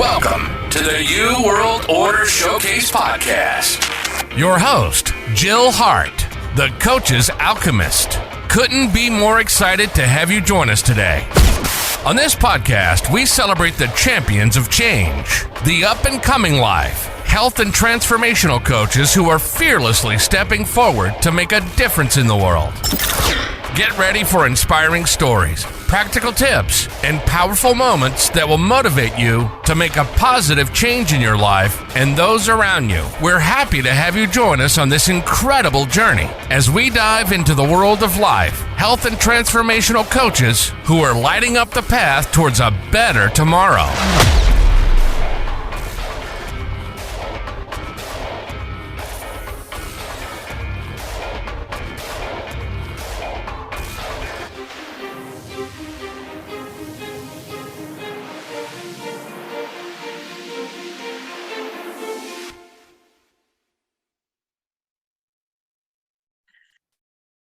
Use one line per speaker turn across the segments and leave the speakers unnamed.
Welcome to the New World Order Showcase Podcast. Your host, Jill Hart, the Coach's Alchemist. Couldn't be more excited to have you join us today. On this podcast, we celebrate the champions of change, the up-and-coming life, health and transformational coaches who are fearlessly stepping forward to make a difference in the world. Get ready for inspiring stories, practical tips, and powerful moments that will motivate you to make a positive change in your life and those around you. We're happy to have you join us on this incredible journey as we dive into the world of life, health, and transformational coaches who are lighting up the path towards a better tomorrow.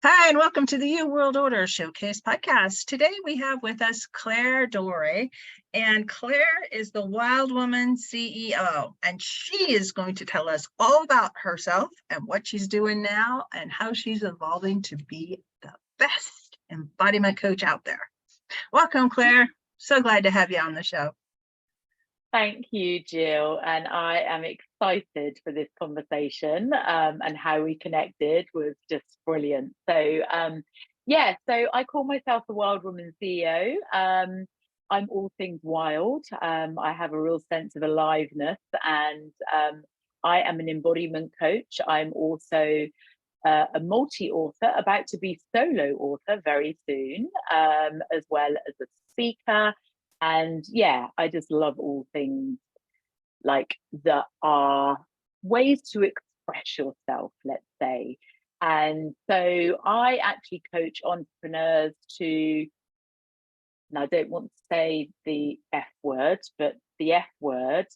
Hi, and welcome to the New World Order Showcase Podcast. Today we have with us Claire Dore, and Claire is the Wild Woman CEO, and she is going to tell us all about herself and what she's doing now and how she's evolving to be the best embodiment coach out there. Welcome, Claire. So glad to have you on the show.
Thank you, Jill, and I am excited for this conversation, and how we connected was just brilliant. So so I call myself the Wild Woman CEO. I'm all things wild. I have a real sense of aliveness, and I am an embodiment coach. I'm also a multi-author, about to be solo author very soon, as well as a speaker. And yeah, I just love all things like that are ways to express yourself, let's say. And so I actually coach entrepreneurs to, and I don't want to say the F word, but the F word,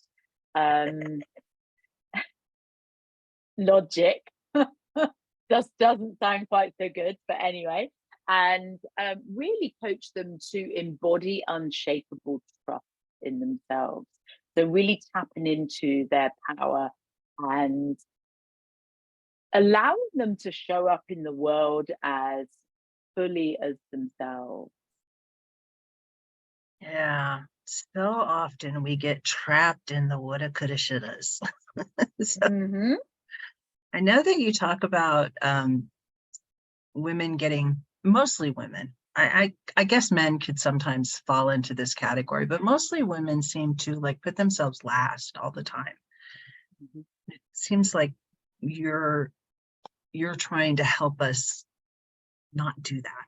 logic, just doesn't sound quite so good, but anyway. And really coach them to embody unshakable trust in themselves. So really tapping into their power and allowing them to show up in the world as fully as themselves.
Yeah, so often we get trapped in the woulda, coulda, shouldas. I know that you talk about women getting, mostly women. I guess men could sometimes fall into this category, but mostly women seem to like put themselves last all the time. It seems like you're trying to help us not do that.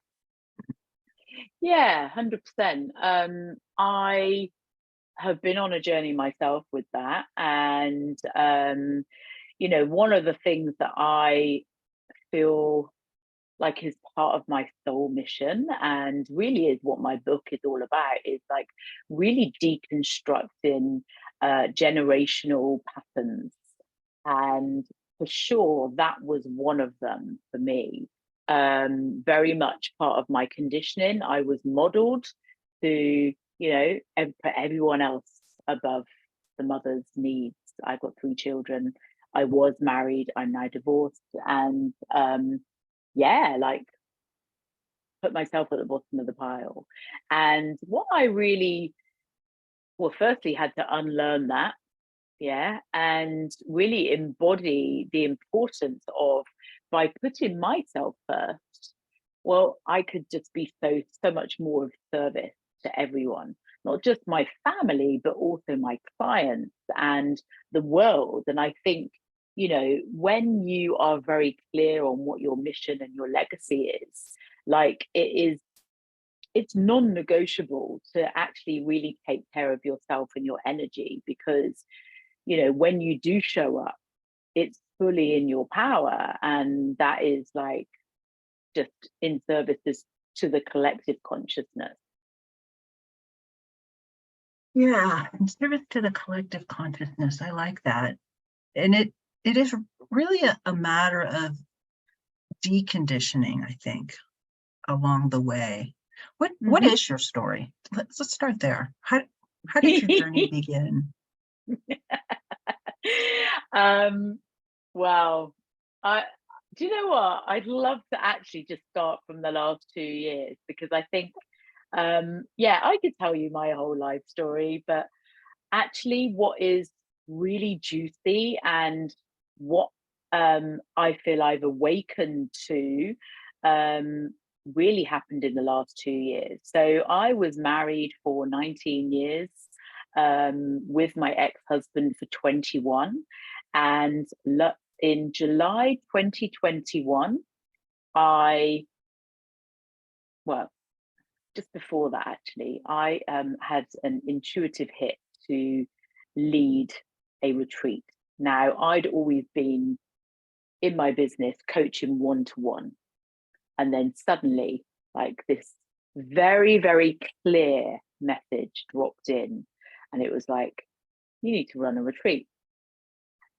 Yeah, 100%. I have been on a journey myself with that, and one of the things that I feel like is part of my soul mission, and really is what my book is all about, is like really deconstructing generational patterns. And for sure, that was one of them for me. Very much part of my conditioning. I was modeled to, put everyone else above the mother's needs. I've got 3 children. I was married. I'm now divorced. And put myself at the bottom of the pile. And what I really, firstly had to unlearn that, and really embody the importance of, by putting myself first, I could just be so much more of service to everyone, not just my family, but also my clients and the world. And I think, when you are very clear on what your mission and your legacy is, it's non-negotiable to actually really take care of yourself and your energy, because, when you do show up, it's fully in your power. And that is just in service to the collective consciousness.
Yeah, in service to the collective consciousness. I like that. And it is really a matter of deconditioning, I think, along the way. What is your story? Let's start there. How did your journey begin?
Well, I do you know what? I'd love to actually just start from the last 2 years, because I think, yeah, I could tell you my whole life story, but actually what is really juicy and what I feel I've awakened to really happened in the last 2 years. So I was married for 19 years, with my ex-husband for 21, and in July 2021, well, just before that, actually, I had an intuitive hit to lead a retreat. Now, I'd always been in my business coaching one-to-one, and then suddenly, like, this very, very clear message dropped in, and it was like, you need to run a retreat.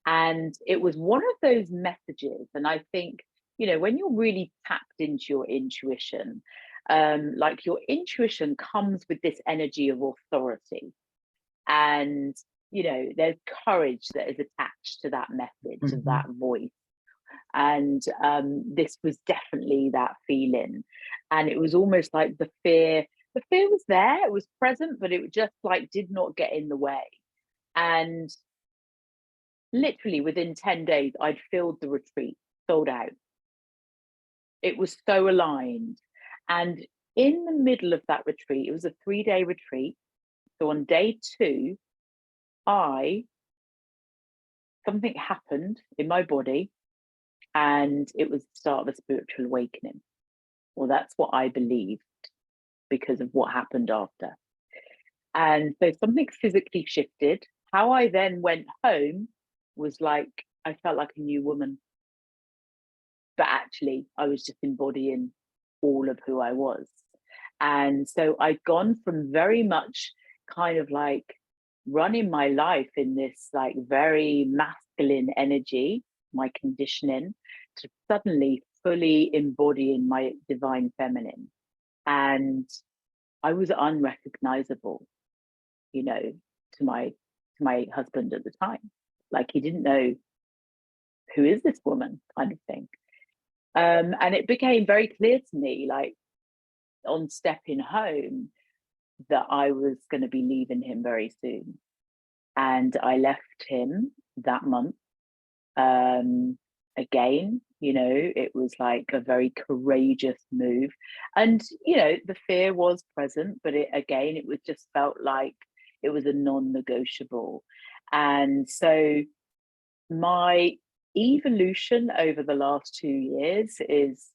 And it was one of those messages. And I think, when you're really tapped into your intuition, like, your intuition comes with this energy of authority. And, there's courage that is attached to that message, to that voice. And this was definitely that feeling. And it was almost like the fear was there, it was present, but it just like did not get in the way. And literally within 10 days, I'd filled the retreat, sold out. It was so aligned. And in the middle of that retreat, it was a 3-day retreat. So on day 2, something happened in my body, and it was the start of a spiritual awakening. Well, that's what I believed because of what happened after. And so something physically shifted. How I then went home was like, I felt like a new woman. But actually, I was just embodying all of who I was. And so I'd gone from very much kind of like running my life in this like very masculine energy, my conditioning, to suddenly fully embodying my divine feminine. And I was unrecognizable, to my husband at the time. Like, he didn't know, who is this woman, kind of thing. And it became very clear to me, like, on stepping home, that I was going to be leaving him very soon. And I left him that month. Again, it was like a very courageous move. And, the fear was present, but it was just felt like it was a non-negotiable. And so my evolution over the last 2 years is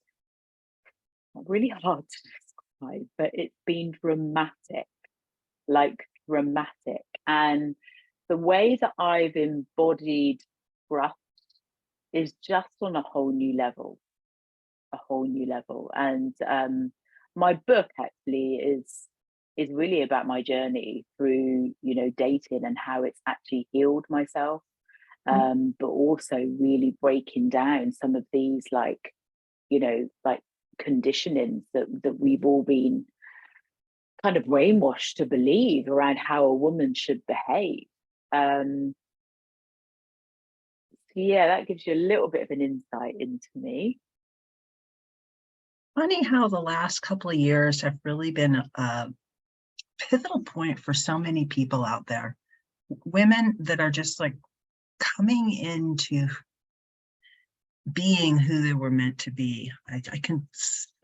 really hard to describe, but it's been dramatic, like dramatic. And the way that I've embodied trust is just on a whole new level. And my book actually is really about my journey through, dating, and how it's actually healed myself. But also really breaking down some of these like conditionings that we've all been kind of brainwashed to believe around how a woman should behave. Yeah, that gives you a little bit of an insight into me.
Funny how the last couple of years have really been a pivotal point for so many people out there. Women that are just like coming into being who they were meant to be. I can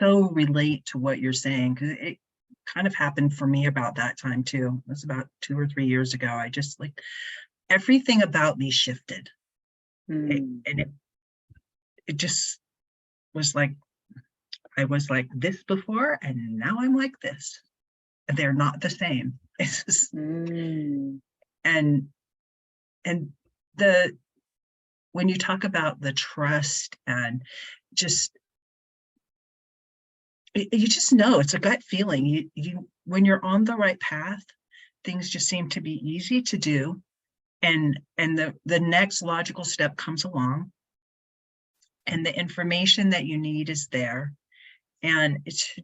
so relate to what you're saying, because it kind of happened for me about that time too. It was about 2 or 3 years ago. I just like everything about me shifted. And it just was like, I was like this before, and now I'm like this. They're not the same. It's just, and when you talk about the trust and just, you just know, it's a gut feeling. You when you're on the right path, things just seem to be easy to do. And the next logical step comes along, and the information that you need is there. And it's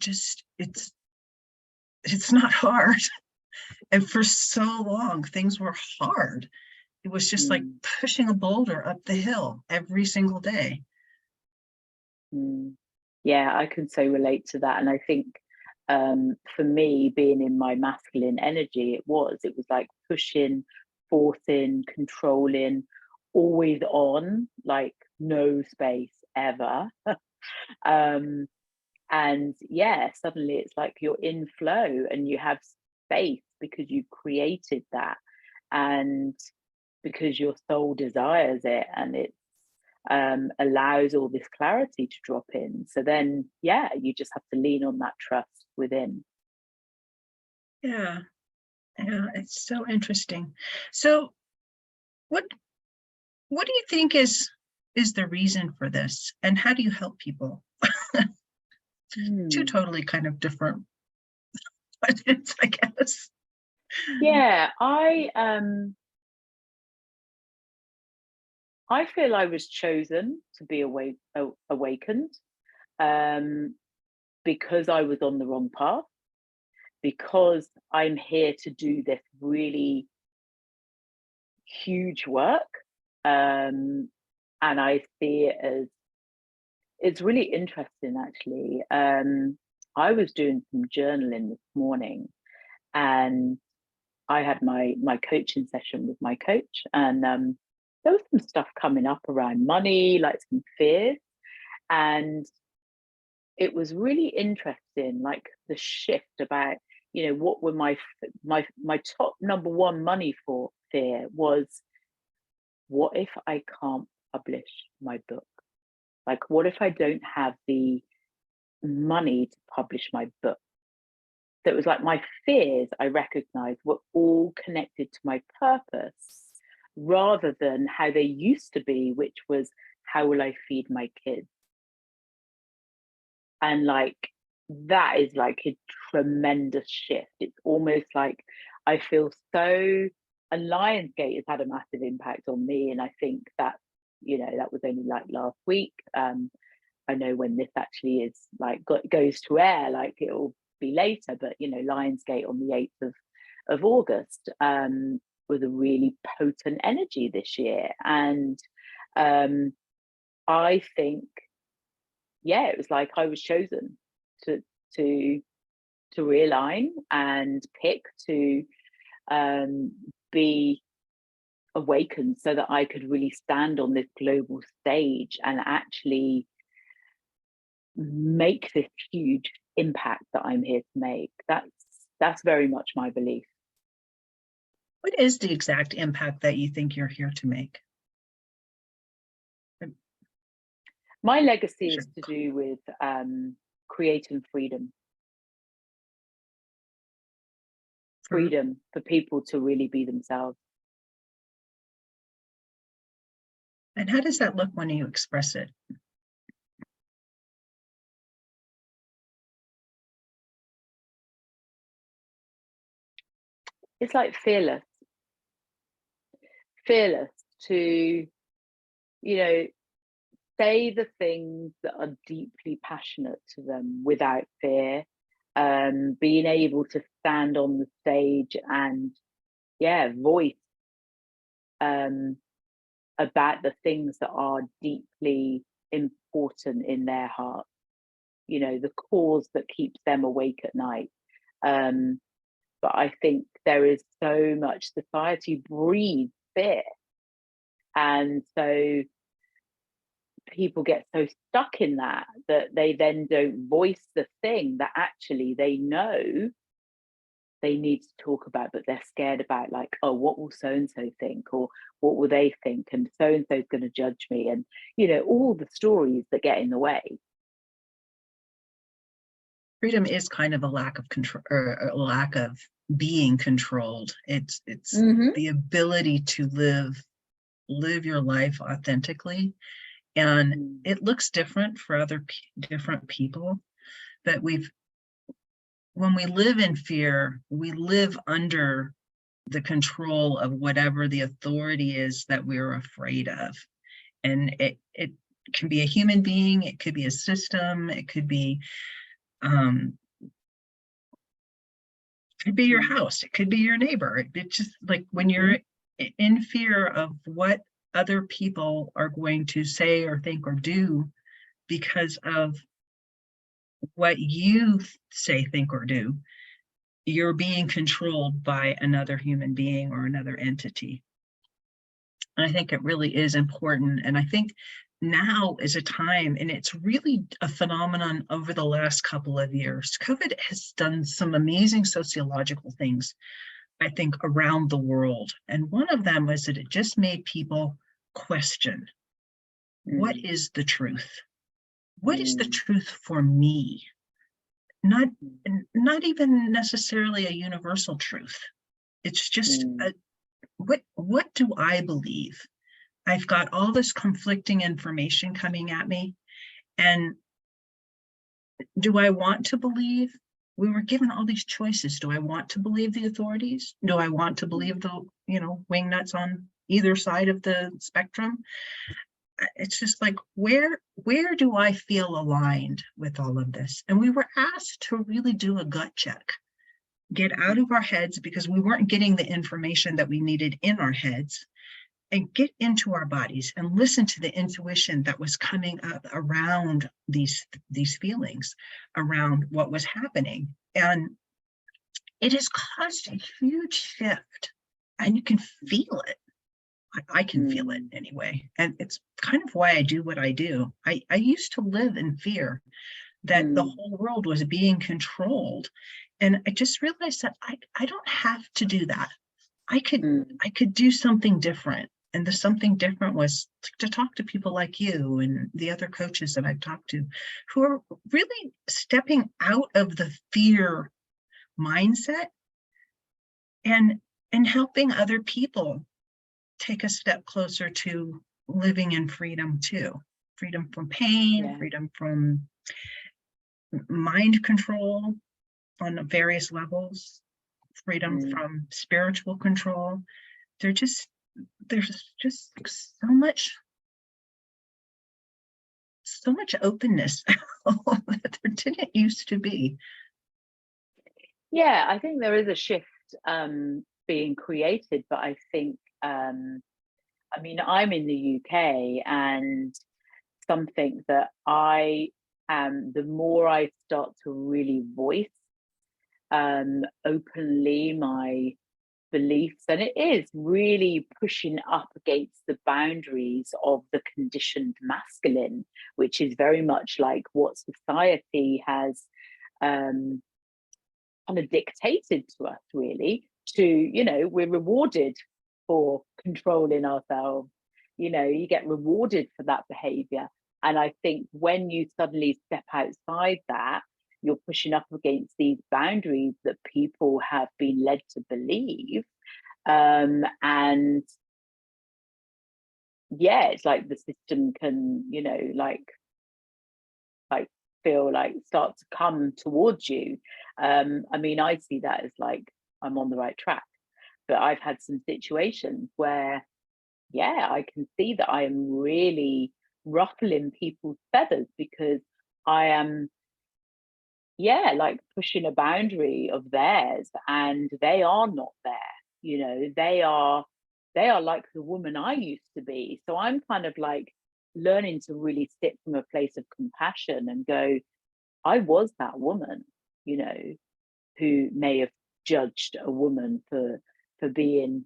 not hard. And for so long, things were hard. it was just like pushing a boulder up the hill every single day.
Yeah, I can so relate to that. And I think for me, being in my masculine energy, it was like pushing, forcing, controlling, always on, like no space ever. And yeah, suddenly it's like you're in flow and you have space because you created that, and because your soul desires it, and it allows all this clarity to drop in. So then, yeah, you just have to lean on that trust within.
Yeah, it's so interesting. So, what do you think is the reason for this, and how do you help people? Two totally kind of different questions, I guess.
Yeah, I feel I was chosen to be awakened because I was on the wrong path, because I'm here to do this really huge work. And I see it as, it's really interesting actually. I was doing some journaling this morning, and I had my coaching session with my coach, and there was some stuff coming up around money, like some fears, and it was really interesting, like the shift about, you know, what were my top number one money for fear was, what if I can't publish my book? Like, what if I don't have the money to publish my book? So it was like my fears, I recognized, were all connected to my purpose rather than how they used to be, which was, how will I feed my kids? And like, that is like a tremendous shift. It's almost like I feel so, and Lionsgate has had a massive impact on me. And I think that, you know, that was only like last week. I know when this actually is like goes to air, like it'll be later, but you know, Lionsgate on the 8th of August was a really potent energy this year. And I think, yeah, it was like I was chosen to realign and pick to be awakened so that I could really stand on this global stage and actually make this huge impact that I'm here to make. That's very much my belief.
What is the exact impact that you think you're here to make?
My legacy is to do with creating freedom. Freedom for people to really be themselves.
And how does that look when you express it?
It's like fearless to, you know, say the things that are deeply passionate to them without fear, being able to stand on the stage and, yeah, voice about the things that are deeply important in their heart, you know, the cause that keeps them awake at night. But I think there is so much, society breeds fear. And so people get so stuck in that they then don't voice the thing that actually they know they need to talk about, but they're scared about, like, oh, what will so-and-so think, or what will they think, and so-and-so is going to judge me, and, you know, all the stories that get in the way.
Freedom is kind of a lack of control, or a lack of being controlled. It's the ability to live your life authentically, and it looks different for different people, but when we live in fear, we live under the control of whatever the authority is that we're afraid of. And it can be a human being, it could be a system, it could be your house, it could be your neighbor. It just, like, when you're in fear of what other people are going to say or think or do because of what you say, think, or do. You're being controlled by another human being or another entity. And I think it really is important. And I think now is a time, and it's really a phenomenon over the last couple of years. COVID has done some amazing sociological things, I think, around the world. And one of them was that it just made people question, what is the truth? What is the truth for me? Not even necessarily a universal truth. It's just what do I believe? I've got all this conflicting information coming at me, and do I want to believe? We were given all these choices. Do I want to believe the authorities? Do I want to believe the, wingnuts on either side of the spectrum? It's just like, where do I feel aligned with all of this? And we were asked to really do a gut check, get out of our heads, because we weren't getting the information that we needed in our heads, and get into our bodies and listen to the intuition that was coming up around these feelings, around what was happening. And it has caused a huge shift, and you can feel it. I can feel it anyway. And it's kind of why I do what I do. I used to live in fear that the whole world was being controlled. And I just realized that I don't have to do that. I could do something different. And the something different was to talk to people like you and the other coaches that I've talked to, who are really stepping out of the fear mindset and helping other people take a step closer to living in freedom too. Freedom from pain, freedom from mind control on various levels, freedom from spiritual control. There's just so much openness that there didn't used to be.
Yeah, I think there is a shift being created, but I think I mean, I'm in the UK, and something that I am, the more I start to really voice openly my beliefs, and it is really pushing up against the boundaries of the conditioned masculine, which is very much like what society has kind of dictated to us, really. We're rewarded for controlling ourselves. You get rewarded for that behavior. And I think when you suddenly step outside that, you're pushing up against these boundaries that people have been led to believe. And yeah, it's like the system can, feel like start to come towards you. I mean, I see that as like I'm on the right track. But I've had some situations where, I can see that I am really ruffling people's feathers because I am, like pushing a boundary of theirs, and they are not there. They are like the woman I used to be. So I'm kind of like learning to really sit from a place of compassion and go, I was that woman, who may have judged a woman for being,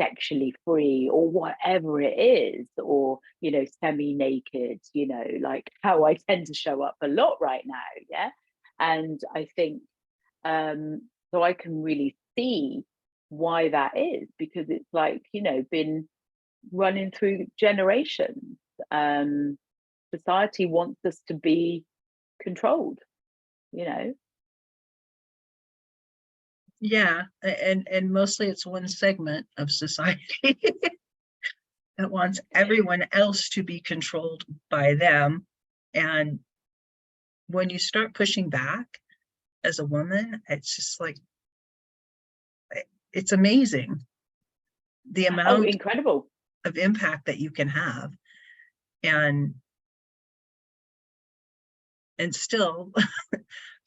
sexually free or whatever it is, or, semi-naked, like how I tend to show up a lot right now. Yeah. And I think, so I can really see why that is, because it's like, been running through generations. Society wants us to be controlled,
Yeah, and mostly it's one segment of society that wants everyone else to be controlled by them. And when you start pushing back as a woman, it's just like, it's amazing the amount
incredible
of impact that you can have. And still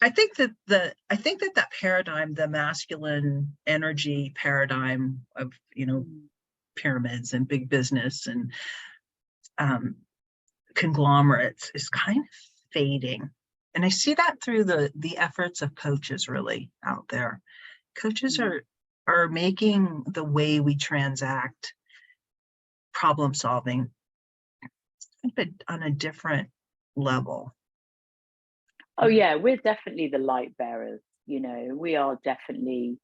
I think that that paradigm, the masculine energy paradigm of, pyramids and big business and conglomerates is kind of fading. And I see that through the efforts of coaches really out there. Coaches are making the way we transact problem solving on a different level.
Oh yeah, we're definitely the light bearers. We are definitely,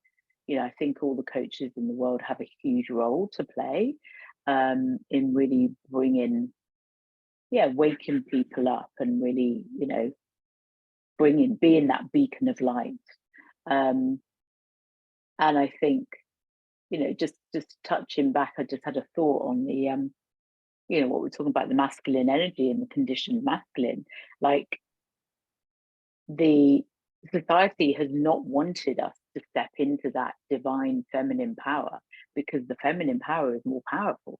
I think all the coaches in the world have a huge role to play in really bringing, waking people up and really, being that beacon of light. And I think, just touching back, I just had a thought on the, what we're talking about, the masculine energy and the conditioned masculine. Like, the society has not wanted us to step into that divine feminine power because the feminine power is more powerful.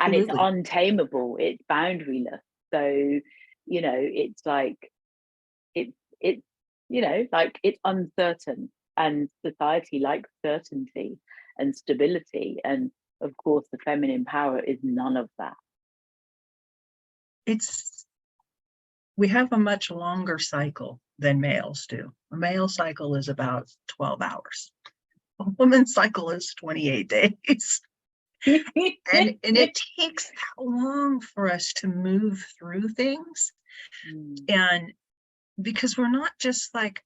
And it's untamable, it's boundaryless. So, it's like, it's it's uncertain, and society likes certainty and stability. And of course, the feminine power is none of that.
We have a much longer cycle than males do. A male cycle is about 12 hours. A woman's cycle is 28 days. and it takes that long for us to move through things. And because we're not just like,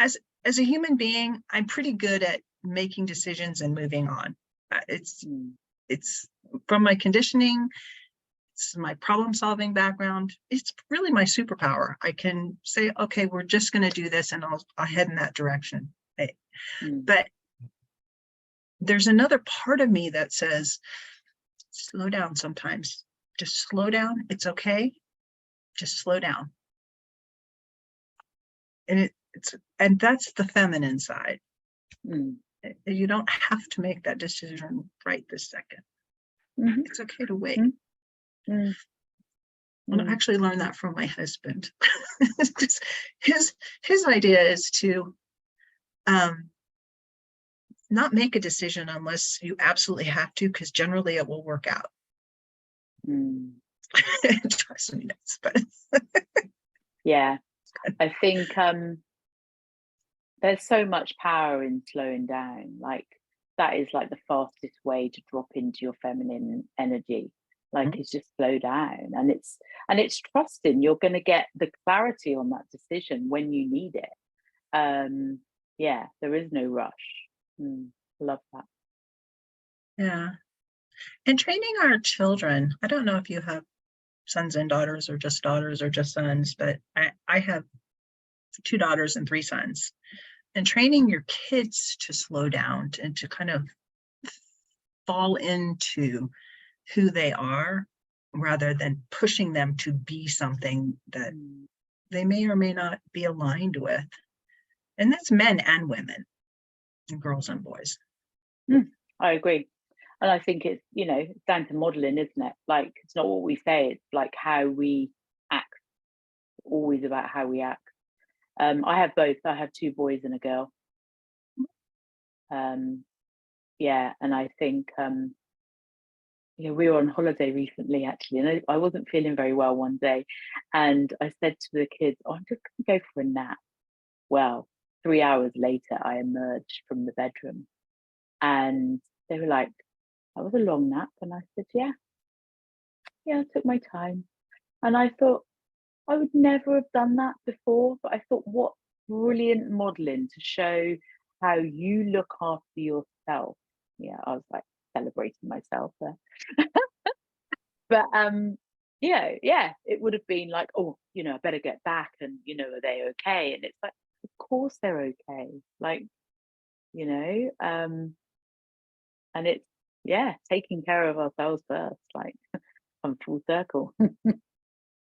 as a human being, I'm pretty good at making decisions and moving on. It's from my conditioning, it's my problem solving background. It's really my superpower. I can say, okay, we're just going to do this, and I'll head in that direction. But there's another part of me that says, slow down sometimes. Just slow down. It's okay. Just slow down. And and that's the feminine side. You don't have to make that decision right this second. It's okay to wait. And I actually learned that from my husband. his idea is to not make a decision unless you absolutely have to, because generally it will work out. It drives me nuts, but
yeah, I think there's so much power in slowing down. Like, that is like the fastest way to drop into your feminine energy. Like, it's just slow down, and it's trusting you're going to get the clarity on that decision when you need it. There is no rush. Love that.
Yeah. And training our children, I don't know if you have sons and daughters or just sons, but I have 2 daughters and 3 sons. And training your kids to slow down and to kind of fall into who they are, rather than pushing them to be something that they may or may not be aligned with. And that's men and women, and girls and boys.
I agree. And I think it's, it's down to modeling, isn't it? Like, it's not what we say, it's like how we act. Always about how we act. I have both. I have 2 boys and a girl. And I think we were on holiday recently, actually, and I wasn't feeling very well one day, and I said to the kids, I'm just going to go for a nap. Well, 3 hours later, I emerged from the bedroom, and they were like, that was a long nap. And I said, yeah, I took my time. And I thought, I would never have done that before, but I thought, what brilliant modeling to show how you look after yourself. Yeah, I was like celebrating myself there. But it would have been like, oh, I better get back, and are they okay? And it's like, of course they're okay. Like, and it's taking care of ourselves first, like, come full circle.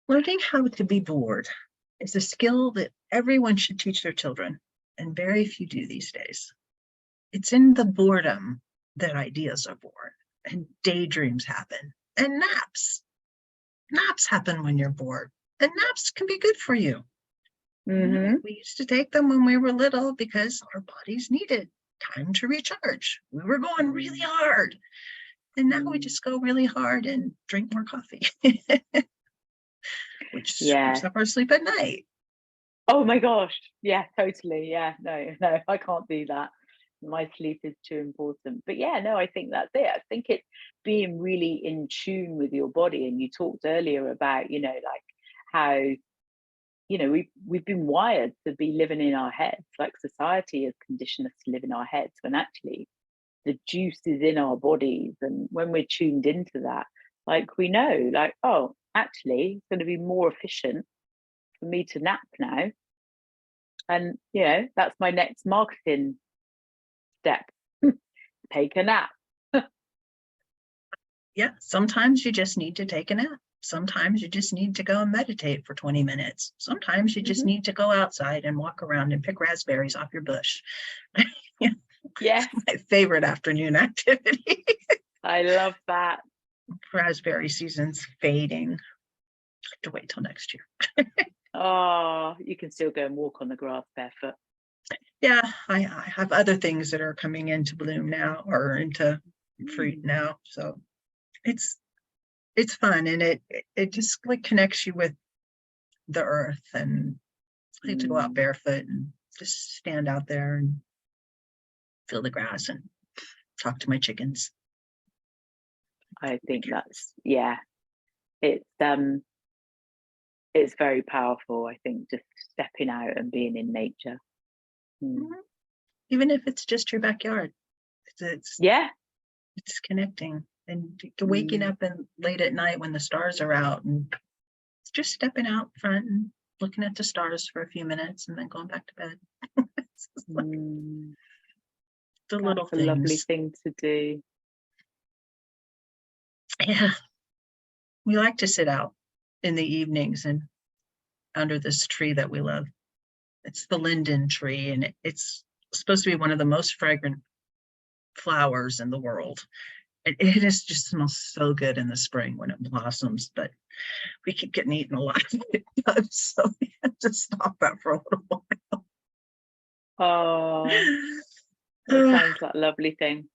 Learning how to be bored is a skill that everyone should teach their children, and very few do these days. It's in the boredom that ideas are born, and daydreams happen, and naps happen when you're bored. And naps can be good for you.
Mm-hmm.
We used to take them when we were little because our bodies needed time to recharge. We were going really hard. And now we just go really hard and drink more coffee, which screws up our sleep at night.
Oh my gosh. Yeah, totally. Yeah, no, I can't do that. My sleep is too important. But yeah, no, I think that's it. I think it's being really in tune with your body. And you talked earlier about, like how, we've been wired to be living in our heads. Like society has conditioned us to live in our heads when actually the juice is in our bodies. And when we're tuned into that, like we know, like, oh, actually it's going to be more efficient for me to nap now. And that's my next marketing step. Take a nap.
Yeah, sometimes you just need to take a nap. Sometimes you just need to go and meditate for 20 minutes. Sometimes you just need to go outside and walk around and pick raspberries off your bush.
Yeah,
my favorite afternoon activity.
I love that.
Raspberry season's fading. I have to wait till next year.
Oh, you can still go and walk on the grass barefoot.
Yeah, I have other things that are coming into bloom now, or into fruit now. So it's fun, and it just like connects you with the earth. And I like to go out barefoot and just stand out there and feel the grass and talk to my chickens.
I think that's it's very powerful. I think just stepping out and being in nature.
Even if it's just your backyard, it's connecting. And waking up and late at night when the stars are out and just stepping out front and looking at the stars for a few minutes and then going back to bed. Like the little things.
A lovely thing to do.
Yeah. We like to sit out in the evenings and under this tree that we love. It's the linden tree, and it's supposed to be one of the most fragrant flowers in the world. It is just smells so good in the spring when it blossoms, but we keep getting eaten alive. It does, so we have to stop that for a little while.
Oh, that sounds like a lovely thing.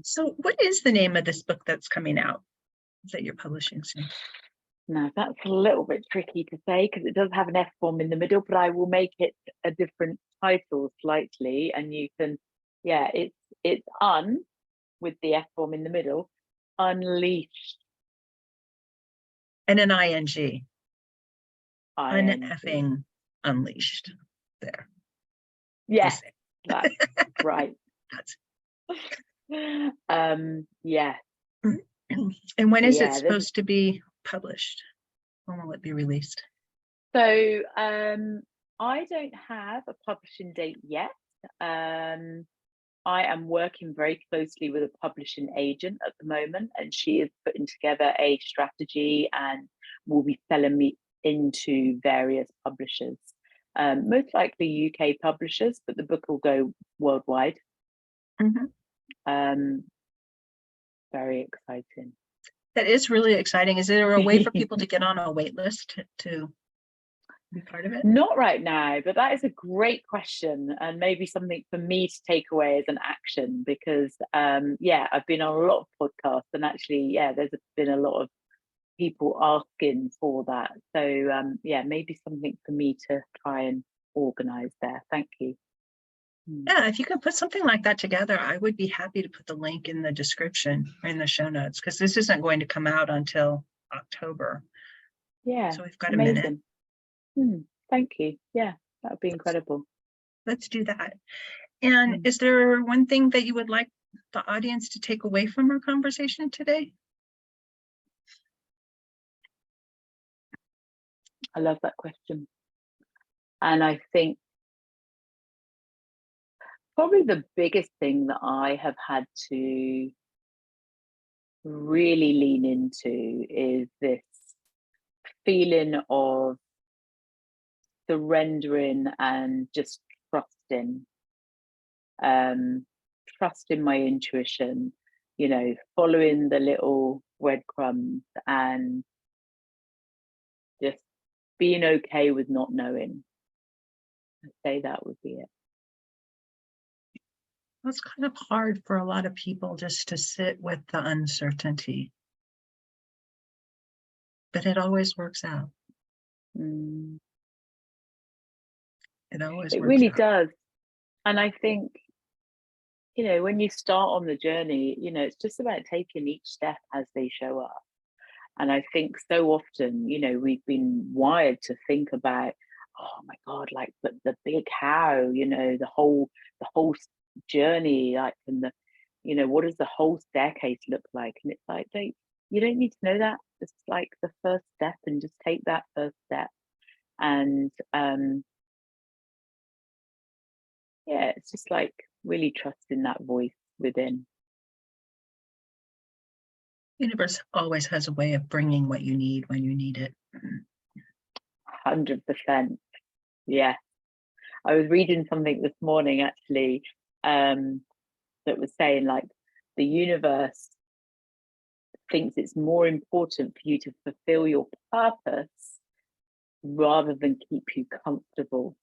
So what is the name of this book that's coming out that you're publishing soon?
Now that's a little bit tricky to say because it does have an F bomb in the middle, but I will make it a different title slightly, and you can, it's with the F bomb in the middle, Unleashed.
And an ING.
Uneffing
unleashed. There.
Yes, that's right.
That's
yeah.
And when is it supposed to be published? When will it be released?
So I don't have a publishing date yet. I am working very closely with a publishing agent at the moment, and she is putting together a strategy and will be selling me into various publishers, most likely UK publishers, but the book will go worldwide. Very exciting.
That is really exciting. Is there a way for people to get on a wait list to be part of it?
Not right now, but that is a great question, and maybe something for me to take away as an action, because I've been on a lot of podcasts, and actually there's been a lot of people asking for that. So maybe something for me to try and organize there. Thank you.
Yeah, if you can put something like that together, I would be happy to put the link in the description or in the show notes, because this isn't going to come out until October.
Yeah.
So we've got a minute.
Thank you. Yeah, that would be incredible.
Let's do that. And is there one thing that you would like the audience to take away from our conversation today?
I love that question. And I think probably the biggest thing that I have had to really lean into is this feeling of surrendering and just trusting my intuition, following the little breadcrumbs and just being okay with not knowing. I'd say that would be it.
It's kind of hard for a lot of people just to sit with the uncertainty, but it always works out.
Mm.
It always
It
works
really
out.
does. And I think, when you start on the journey, it's just about taking each step as they show up. And I think so often, we've been wired to think about, oh my God, like the big how, the whole journey, like, and what does the whole staircase look like? And it's like, you don't need to know that. It's like the first step, and just take that first step. And it's just like really trusting that voice within.
Universe always has a way of bringing what you need when you need it.
100%. Yeah. I was reading something this morning, actually, that was saying, like, the universe thinks it's more important for you to fulfill your purpose rather than keep you comfortable.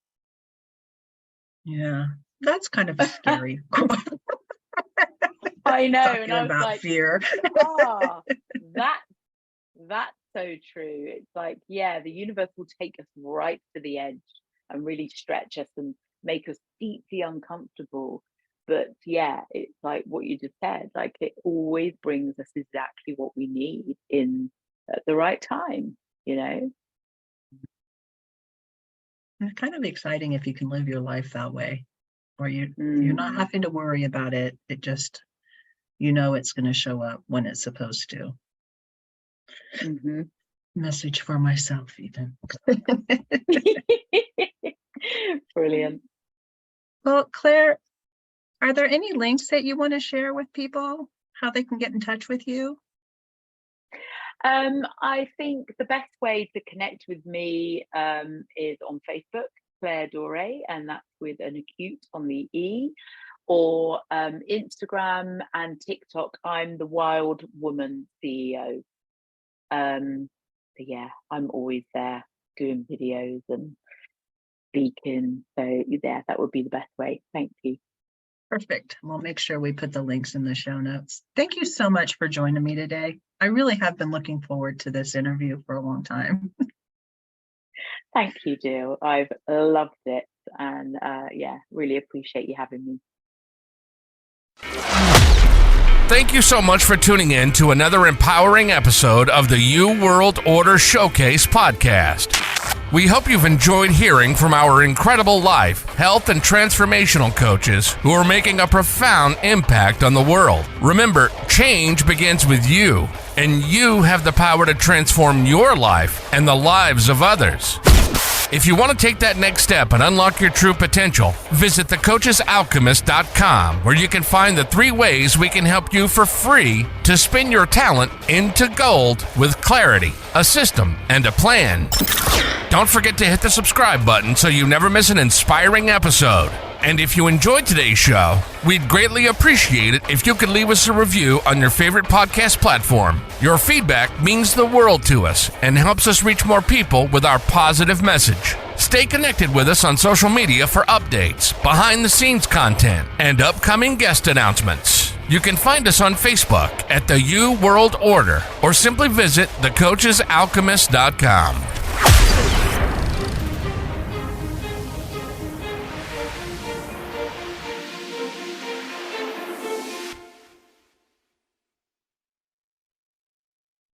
Yeah, that's kind of a scary
I know.
talking
and I was
about
like,
fear.
That's so true. It's like, the universe will take us right to the edge and really stretch us and make us deeply uncomfortable. But it's like what you just said, like, it always brings us exactly what we need at the right time,
It's kind of exciting if you can live your life that way, where you're not having to worry about it. It just, it's going to show up when it's supposed to.
Mm-hmm.
Message for myself, even.
Brilliant.
Well, Claire, are there any links that you want to share with people, how they can get in touch with you?
I think the best way to connect with me is on Facebook, Claire Dore, and that's with an acute on the E, or Instagram and TikTok. I'm the Wild Woman CEO. I'm always there doing videos and speaking. So that would be the best way. Thank you.
Perfect. We'll make sure we put the links in the show notes. Thank you so much for joining me today. I really have been looking forward to this interview for a long time.
Thank you, Jill. I've loved it, and really appreciate you having me.
Thank you so much for tuning in to another empowering episode of the You World Order Showcase podcast. We hope you've enjoyed hearing from our incredible life, health, and transformational coaches who are making a profound impact on the world. Remember, change begins with you, and you have the power to transform your life and the lives of others. If you want to take that next step and unlock your true potential, visit thecoachesalchemist.com, where you can find the 3 ways we can help you for free to spin your talent into gold with clarity, a system, and a plan. Don't forget to hit the subscribe button so you never miss an inspiring episode. And if you enjoyed today's show, we'd greatly appreciate it if you could leave us a review on your favorite podcast platform. Your feedback means the world to us and helps us reach more people with our positive message. Stay connected with us on social media for updates, behind-the-scenes content, and upcoming guest announcements. You can find us on Facebook at the You World Order, or simply visit thecoachesalchemist.com.